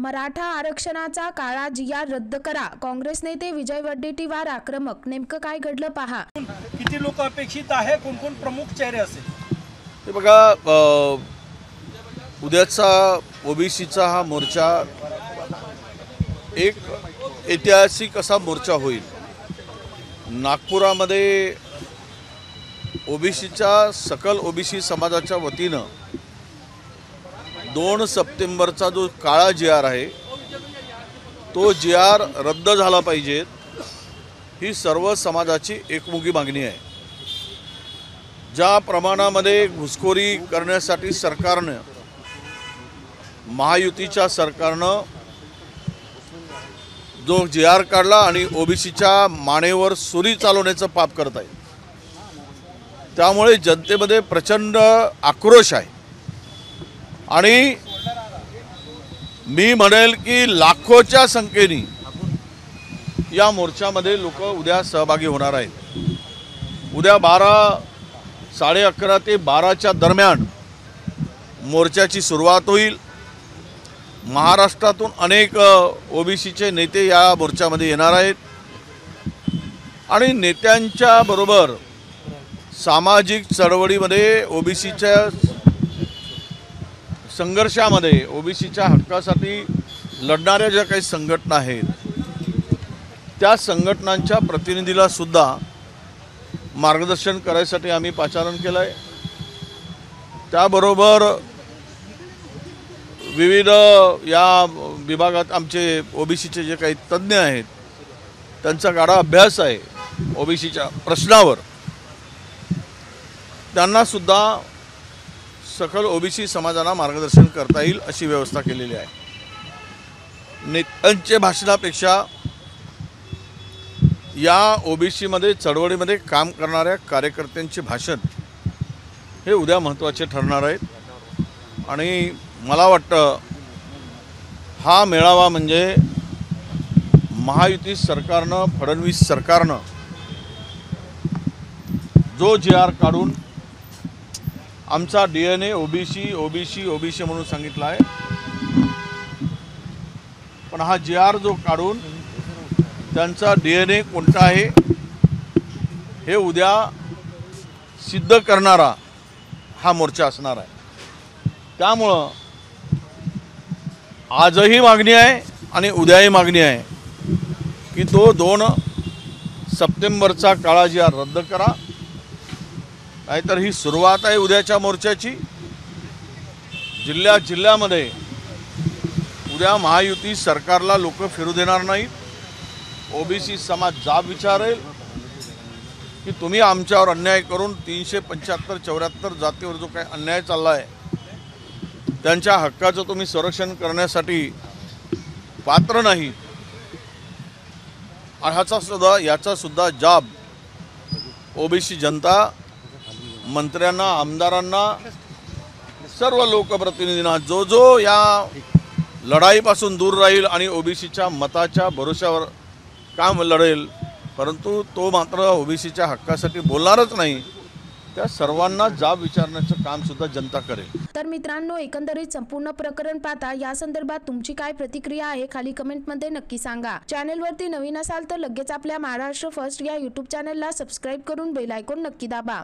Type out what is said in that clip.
मराठा आरक्षणाचा काळा जिया रद्द करा. काँग्रेस नेते विजय वडेट्टीवार आक्रमक. नेमकं काय घडलं पहा. किती लोक अपेक्षित आहे, कोण कोण प्रमुख चेहरे असेल ते बघा. उद्याचा ओबीसीचा हा मोर्चा एक ऐतिहासिक असा मोर्चा होईल. नागपुरामध्ये ओबीसीच्या सकल ओबीसी समाजाच्या वतीनं 2 सप्टेंबरचा जो काळा GR आहे तो GR रद्द झाला पाहिजे, ही सर्व समाजाची एकमुखी मागणी आहे. ज्या प्रमाणामध्ये घुसखोरी करण्यासाठी सरकारनं, महायुतीच्या सरकारनं जो GR काढला आणि ओबीसीच्या मानेवर सुरी चालवण्याचं पाप करत आहे, त्यामुळे जनतेमध्ये प्रचंड आक्रोश आहे. आणि मी म्हणेल की लाखोच्या संख्येने या मोर्चामध्ये लोक उद्या सहभागी होणार आहेत. उद्या 11:30 ते 12च्या दरम्यान मोर्चाची सुरुवात होईल. महाराष्ट्रातून अनेक ओबीसीचे नेते या मोर्चामध्ये येणार आहेत आणि नेत्यांच्या बरोबर सामाजिक चळवळीमध्ये, ओबीसीच्या संघर्षामध्ये, ओबीसीच्या हक्कासाठी लढणाऱ्या ज्या काही संघटना आहेत त्या संघटनांच्या प्रतिनिधीला सुद्धा मार्गदर्शन करायसाठी आम्ही पाचारण केलं आहे. त्याबरोबर विविध या विभागात आमचे ओबीसीचे जे काही तज्ज्ञ आहेत त्यांचा गाढा अभ्यास आहे ओबीसीच्या प्रश्नावर, त्यांना सुद्धा सकल ओबीसी समाजाला मार्गदर्शन करता येईल अशी व्यवस्था केलेली आहे. नेत्यांच्या भाषणापेक्षा या ओबीसीमध्ये चळवळीमध्ये काम करणाऱ्या कार्यकर्त्यांचे भाषण हे उद्या महत्त्वाचे ठरणार आहेत. आणि मला वाटतं हा मेळावा म्हणजे महायुती सरकारनं, फडणवीस सरकारनं जो GR काढून आमचा DNA ओबीसी म्हणून सांगितला आहे, पण हा GR जो काढून त्यांचा DNA कोणता आहे हे उद्या सिद्ध करणारा हा मोर्चा असणार आहे. त्यामुळं आजही मागणी आहे आणि उद्याही मागणी आहे की तो 2 सप्टेंबरचा काळा GR रद्द करा. नाहीतर ही सुरुवात आहे उद्याच्या मोर्चाची. जिल्ह्यामध्ये उद्या महायुती सरकारला लोक फिरू देणार नाहीत. ओबीसी समाज जाब विचारेल की तुम्ही आमच्यावर अन्याय करून 375-74 जातीवर जो काही अन्याय चालला आहे त्यांच्या हक्काचं तुम्ही संरक्षण करण्यासाठी पात्र नाही. याचा सुद्धा जाब ओबीसी जनता, मंत्र्यांना, आमदारांना, सर्व लोकप्रतिनिधींना, जो या लढाईपासून दूर राहील आणि ओबीसीच्या मताच्या भरोशावर काम लढेल, परंतु तो मात्र ओबीसीच्या हक्कासाठी बोलणारच नाही, त्या सर्वांना जाब विचारण्याचं काम सुद्धा जनता करेल. तर मित्रांनो, एकंदरीत संपूर्ण प्रकरण पाहता या संदर्भात तुमची काय प्रतिक्रिया आहे खाली कमेंटमध्ये नक्की सांगा. चॅनलवरती नवीन असाल तर लगेच आपल्या महाराष्ट्र फर्स्ट या YouTube चॅनलला सबस्क्राईब करून बेल आयकॉन नक्की दाबा.